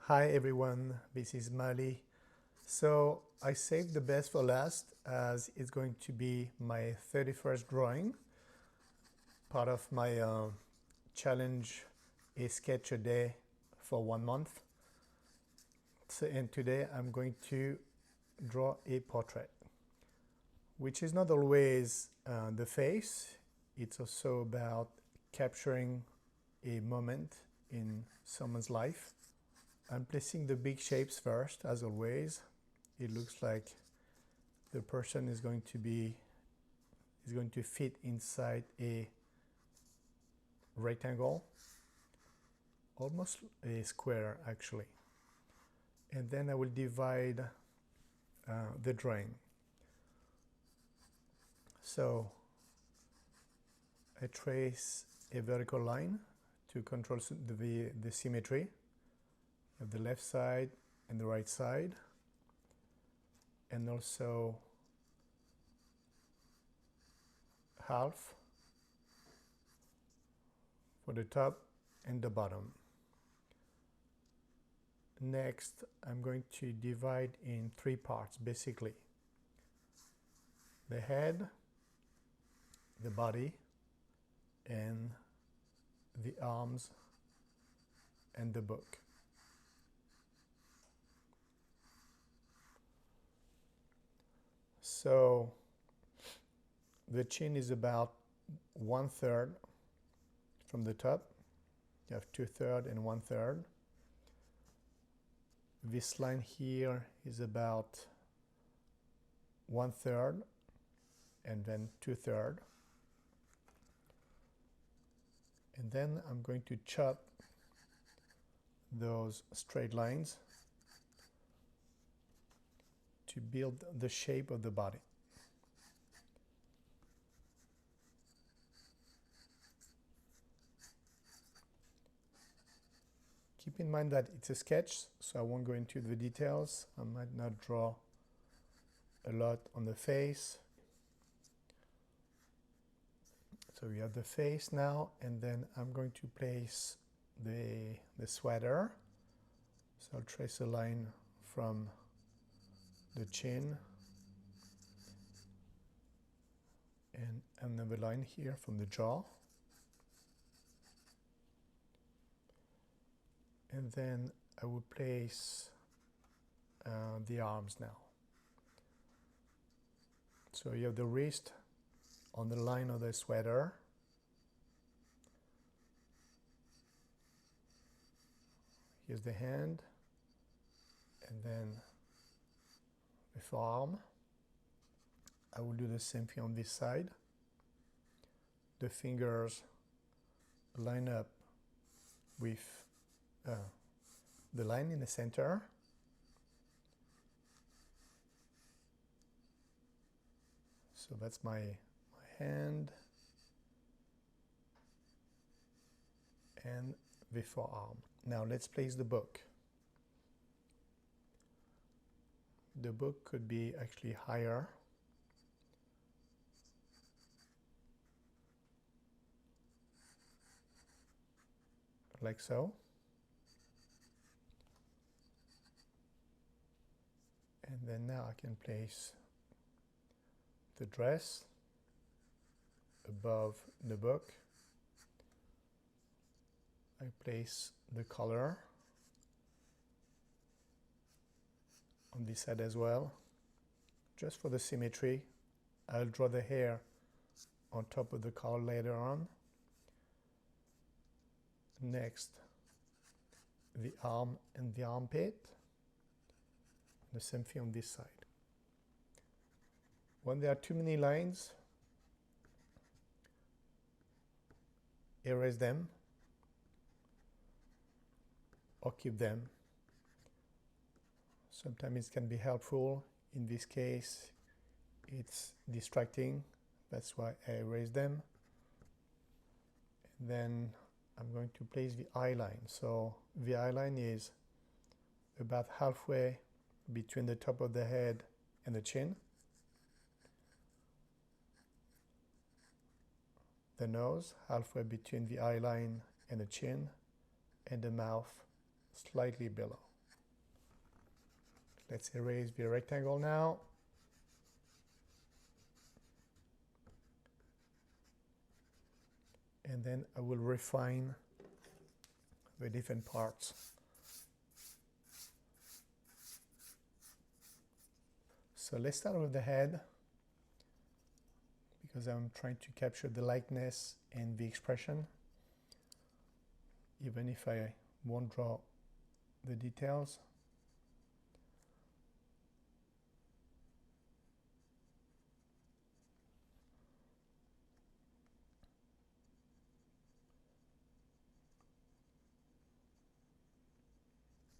Hi everyone, this is Mali. So I saved the best for last as it's going to be my 31st drawing. Part of my challenge is sketch a day for 1 month. And today I'm going to draw a portrait, which is not always the face. It's also about capturing a moment in someone's life. I'm placing the big shapes first, as always. It looks like the person is going to fit inside a rectangle, almost a square actually. And then I will divide the drawing. So I trace a vertical line to control the symmetry of the left side and the right side, and also half for the top and the bottom. Next, I'm going to divide in 3 parts basically: the head, the body, and the arms and the book. So the chin is about 1/3 from the top. You have 2/3 and 1/3. This line here is about 1/3 and then 2/3. And then I'm going to chop those straight lines to build the shape of the body. Keep in mind that it's a sketch, so I won't go into the details. I might not draw a lot on the face. So we have the face now, and then I'm going to place the sweater. So I'll trace a line from the chin and another line here from the jaw. And then I will place the arms now. So you have the wrist on the line of the sweater. Here's the hand, and then the forearm. I will do the same thing on this side. The fingers line up with the line in the center. So that's my hand and the forearm. Now let's place the book. The book could be actually higher. Like so. And then now I can place the dress above the book. I place the color on this side as well, just for the symmetry. I'll draw the hair on top of the collar later on. Next, the arm and the armpit. The same thing on this side. When there are too many lines, erase them or keep them. Sometimes it can be helpful. In this case, it's distracting. That's why I erase them. And then I'm going to place the eye line. So the eye line is about halfway between the top of the head and the chin. The nose halfway between the eye line and the chin, and the mouth slightly below. Let's erase the rectangle now. And then I will refine the different parts. So let's start with the head, because I'm trying to capture the likeness and the expression, even if I won't draw the details.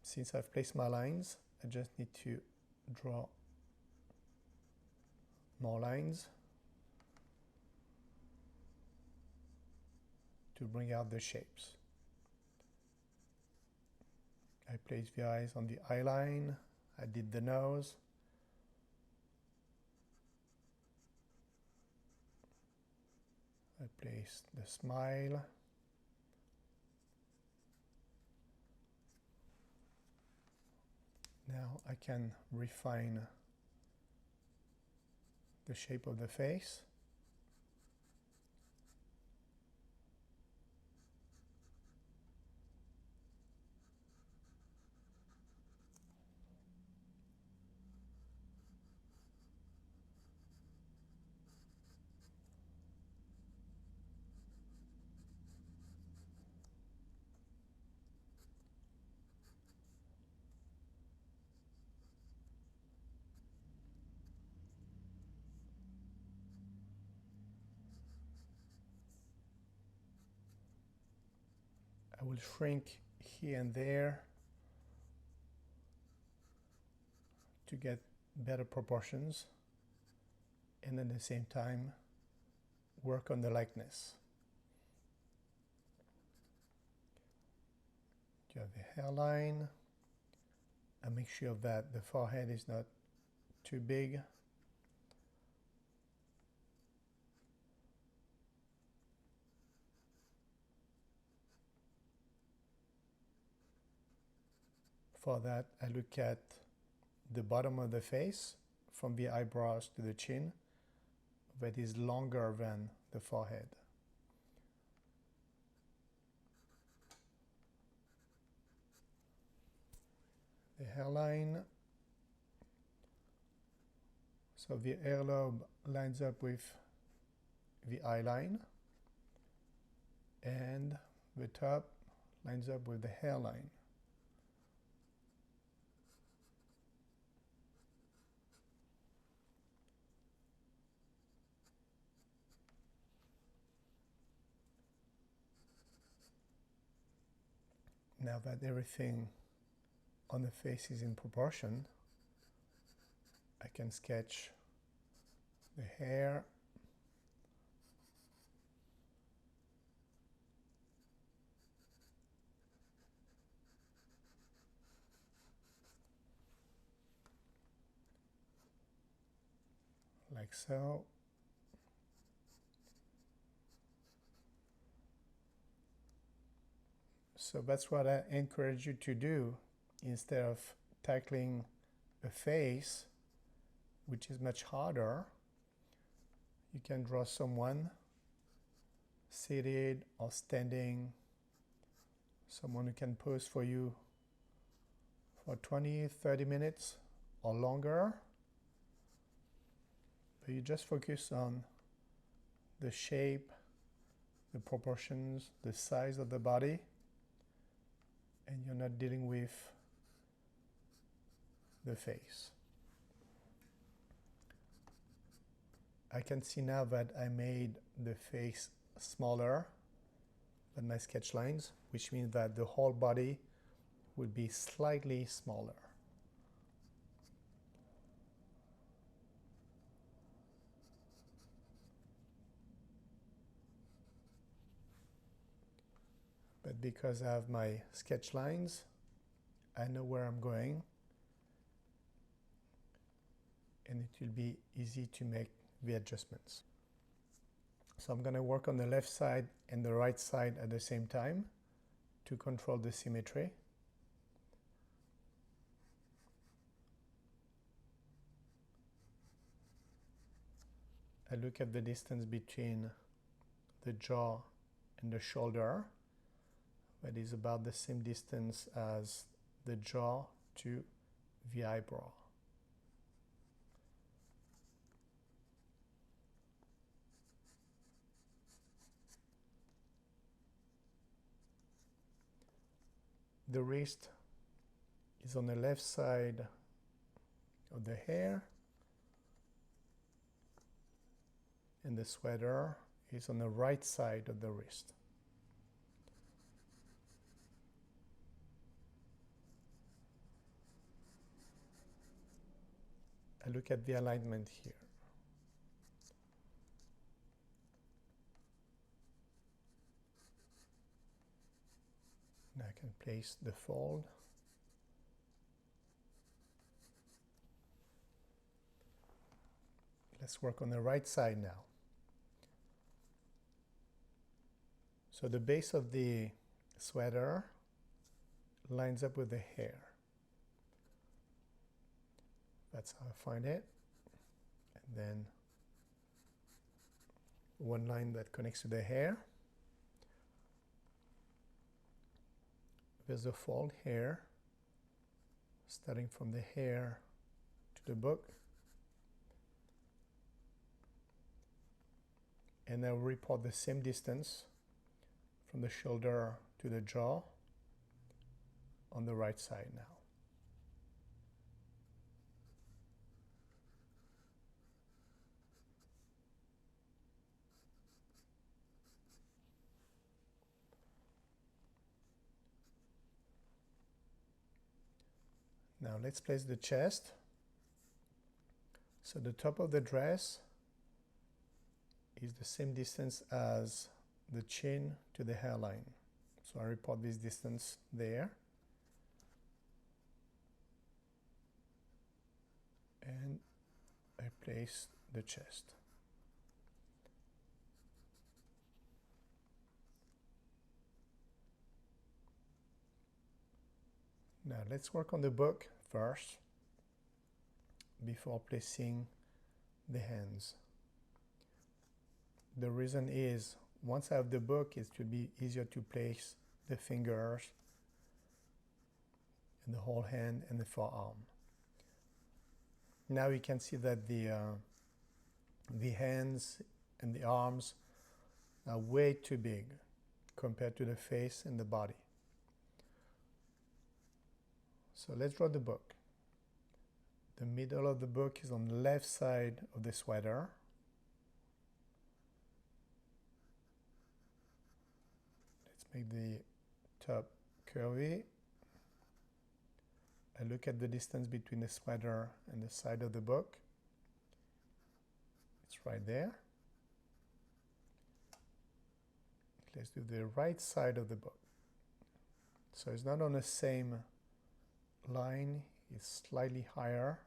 Since I've placed my lines, I just need to draw more lines to bring out the shapes. I placed the eyes on the eye line, I did the nose, I placed the smile, now I can refine the shape of the face. I will shrink here and there to get better proportions, and at the same time work on the likeness. You have the hairline, and make sure that the forehead is not too big. For that, I look at the bottom of the face from the eyebrows to the chin that is longer than the forehead. The hairline, so the earlobe lines up with the eye line, and the top lines up with the hairline. Now that everything on the face is in proportion, I can sketch the hair, like so. So that's what I encourage you to do. Instead of tackling a face, which is much harder, you can draw someone seated or standing, someone who can pose for you for 20-30 minutes or longer. But you just focus on the shape, the proportions, the size of the body, and you're not dealing with the face. I can see now that I made the face smaller than my sketch lines, which means that the whole body would be slightly smaller. But because I have my sketch lines, I know where I'm going, and it will be easy to make the adjustments. So I'm going to work on the left side and the right side at the same time to control the symmetry. I look at the distance between the jaw and the shoulder. That is about the same distance as the jaw to the eyebrow. The wrist is on the left side of the hair, and the sweater is on the right side of the wrist. I look at the alignment here. Now I can place the fold. Let's work on the right side now. So the base of the sweater lines up with the hair. That's how I find it. And then one line that connects to the hair. There's a fold here, starting from the hair to the book. And I'll report the same distance from the shoulder to the jaw on the right side now. Now let's place the chest. So the top of the dress is the same distance as the chin to the hairline. So I report this distance there. And I place the chest. Now let's work on the book first before placing the hands. The reason is, once I have the book, it will be easier to place the fingers and the whole hand and the forearm. Now you can see that the hands and the arms are way too big compared to the face and the body. So let's draw the book. The middle of the book is on the left side of the sweater. Let's make the top curvy. I look at the distance between the sweater and the side of the book. It's right there. Let's do the right side of the book. So it's not on the same line, it's slightly higher.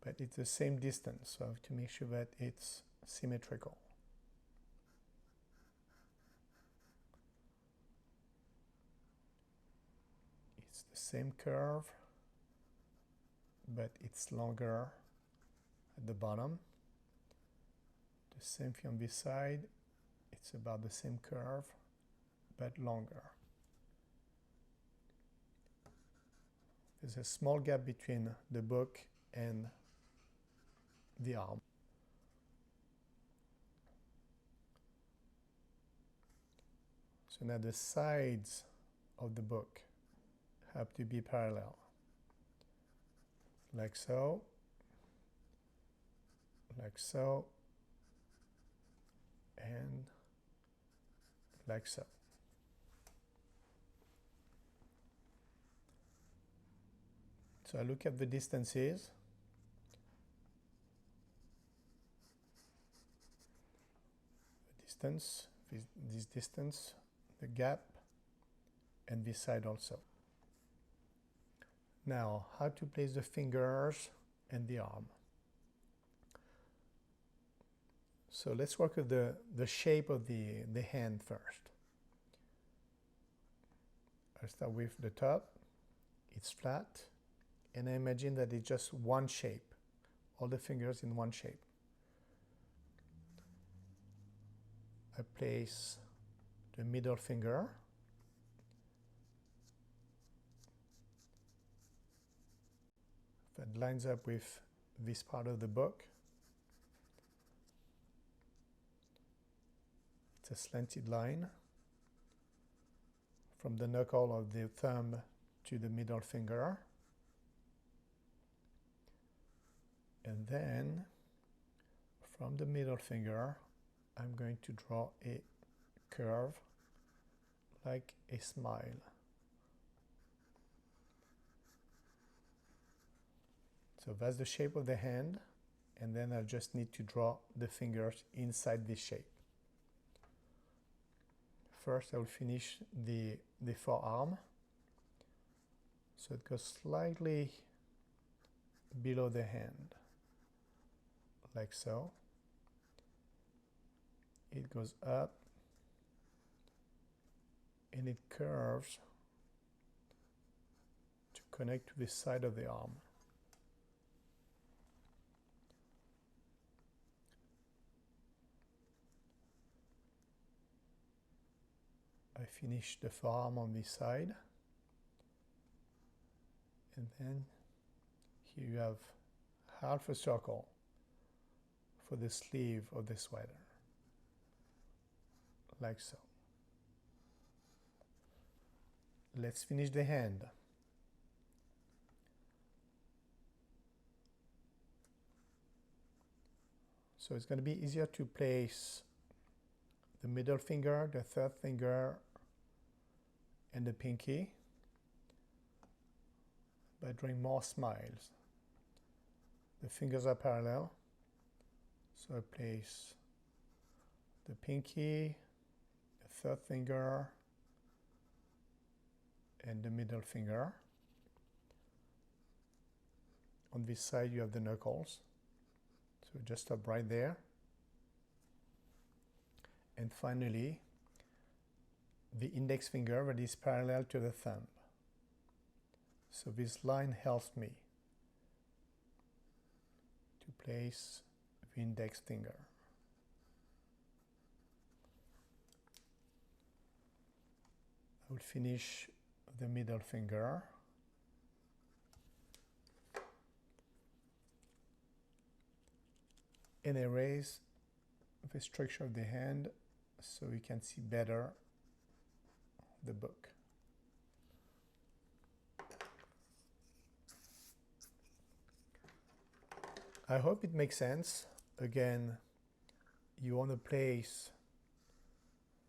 But it's the same distance, so I have to make sure that it's symmetrical. It's the same curve, but it's longer at the bottom. The same thing on this side, it's about the same curve, but longer. There's a small gap between the book and the arm. So now the sides of the book have to be parallel, like so, and like so. So I look at the distances. This distance, the gap, and this side also. Now, how to place the fingers and the arm. So let's work with the shape of the hand first. I start with the top, it's flat, and I imagine that it's just one shape, all the fingers in one shape. I place the middle finger, that lines up with this part of the book. It's a slanted line from the knuckle of the thumb to the middle finger. And then from the middle finger, I'm going to draw a curve like a smile. So that's the shape of the hand, and then I just need to draw the fingers inside this shape. First, I will finish the forearm. So it goes slightly below the hand, like so. It goes up, and it curves to connect to the side of the arm. I finish the forearm on this side, and then here you have half a circle for the sleeve of the sweater, like so. Let's finish the hand. So it's going to be easier to place the middle finger, the third finger, and the pinky by drawing more smiles. The fingers are parallel, so I place the pinky, the third finger, and the middle finger. On this side you have the knuckles, so just stop right there. And finally, the index finger that is parallel to the thumb. So this line helps me to place the index finger. I will finish the middle finger. And erase the structure of the hand so we can see better the book. I hope it makes sense. Again, you want to place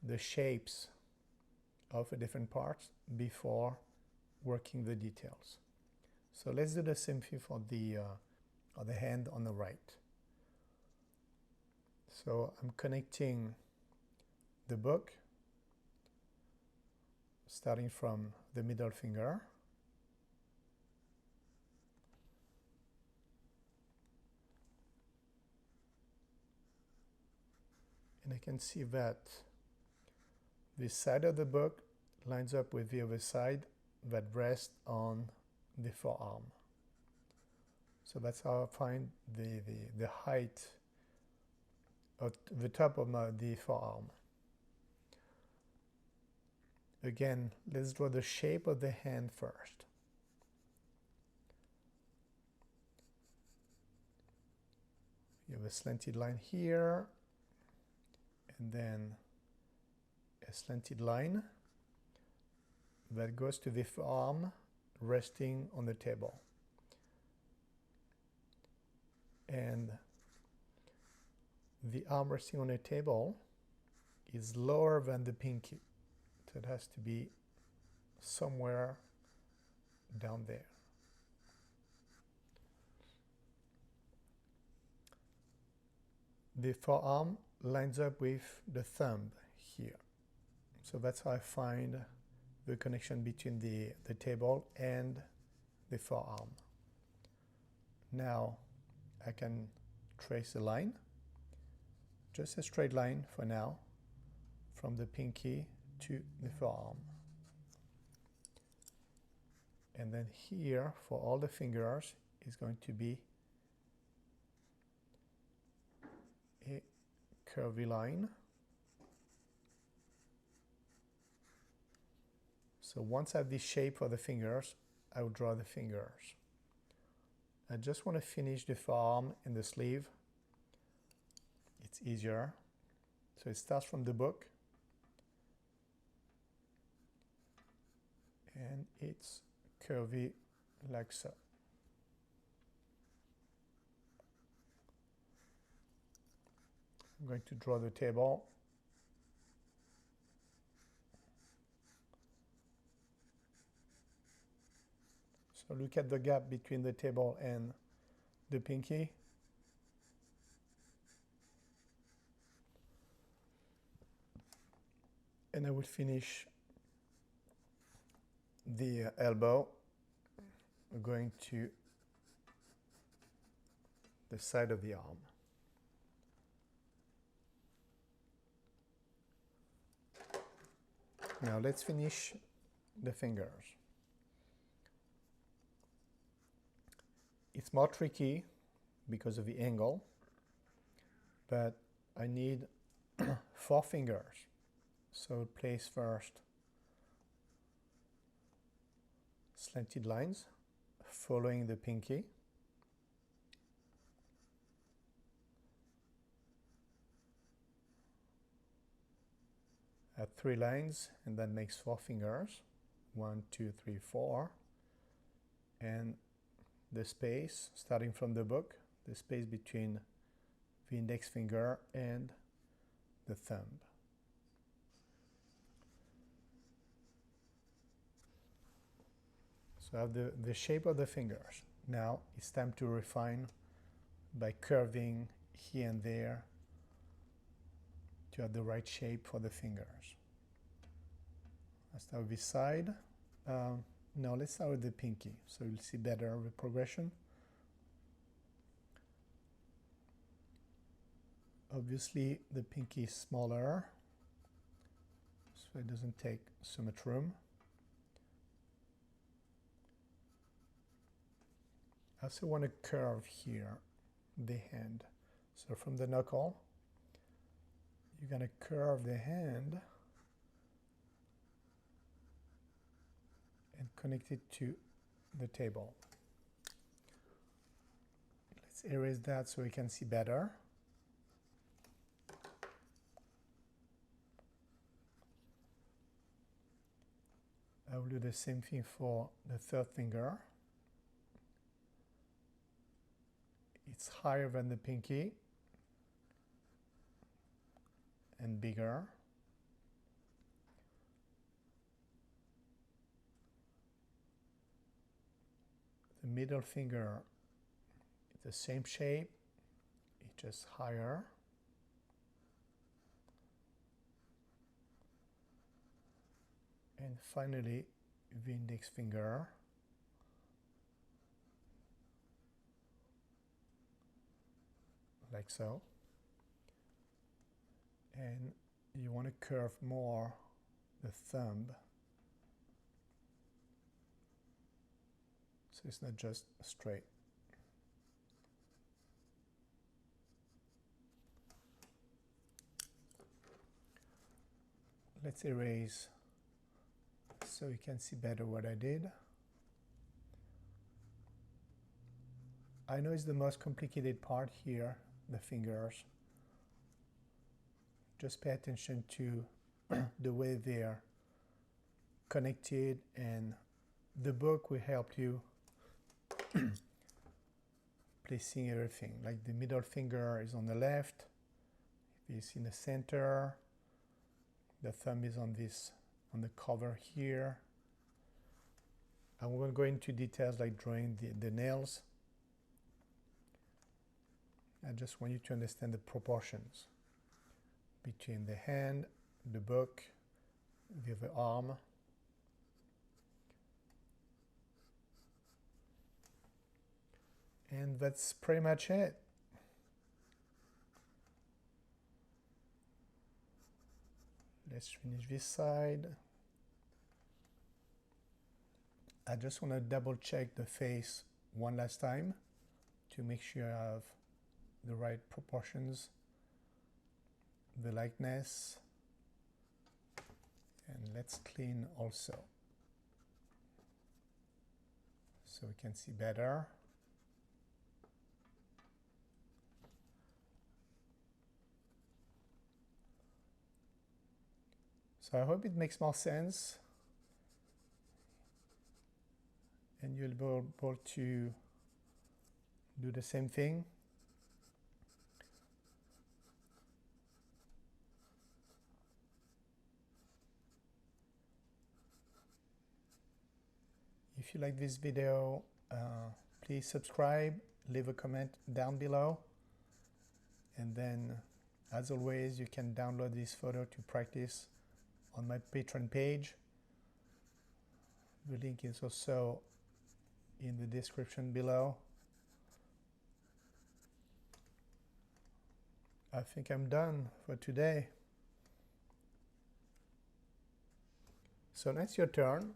the shapes of the different parts before working the details. So let's do the same thing for the hand on the right. So I'm connecting the book, starting from the middle finger. And I can see that this side of the book lines up with the other side that rests on the forearm. So that's how I find the height at the top of the forearm. Again, let's draw the shape of the hand first. You have a slanted line here, and then a slanted line that goes to the forearm resting on the table. And the arm resting on the table is lower than the pinky. So it has to be somewhere down there. The forearm lines up with the thumb here. So that's how I find the connection between the table and the forearm. Now I can trace a line, just a straight line for now, from the pinky to the forearm. And then here, for all the fingers, is going to be a curvy line. So once I have this shape for the fingers, I will draw the fingers. I just want to finish the forearm and the sleeve. It's easier. So it starts from the book. And it's curvy like so. I'm going to draw the table. So look at the gap between the table and the pinky. And I will finish the elbow going to the side of the arm. Now let's finish the fingers. It's more tricky because of the angle, but I need 4 fingers. So place first slanted lines following the pinky. Add 3 lines, and that makes 4 fingers. 1, 2, 3, 4. And the space, starting from the book, the space between the index finger and the thumb. So I have the shape of the fingers. Now it's time to refine by curving here and there to have the right shape for the fingers. Let's start with this side. Now let's start with the pinky, so you'll see better the progression. Obviously the pinky is smaller, so it doesn't take so much room. I also want to curve here the hand. So from the knuckle, you're going to curve the hand and connect it to the table. Let's erase that so we can see better. I will do the same thing for the third finger. It's higher than the pinky and bigger. The middle finger is the same shape, it's just higher. And finally, the index finger. Like so. And you want to curve more the thumb, so it's not just straight. Let's erase so you can see better what I did. I know it's the most complicated part here, the fingers. Just pay attention to the way they're connected, and the book will help you placing everything. Like the middle finger is on the left, it's in the center, the thumb is on the cover here. I won't go into details like drawing the nails. I just want you to understand the proportions between the hand, the book, the other arm. And that's pretty much it. Let's finish this side. I just want to double check the face one last time to make sure I have the right proportions, the likeness, and let's clean also so we can see better. So I hope it makes more sense and you'll be able to do the same thing. If you like this video, please subscribe, leave a comment down below, and then as always you can download this photo to practice on my Patreon page. The link is also in the description below. I think I'm done for today. So now it's your turn,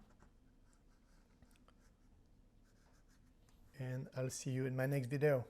and I'll see you in my next video.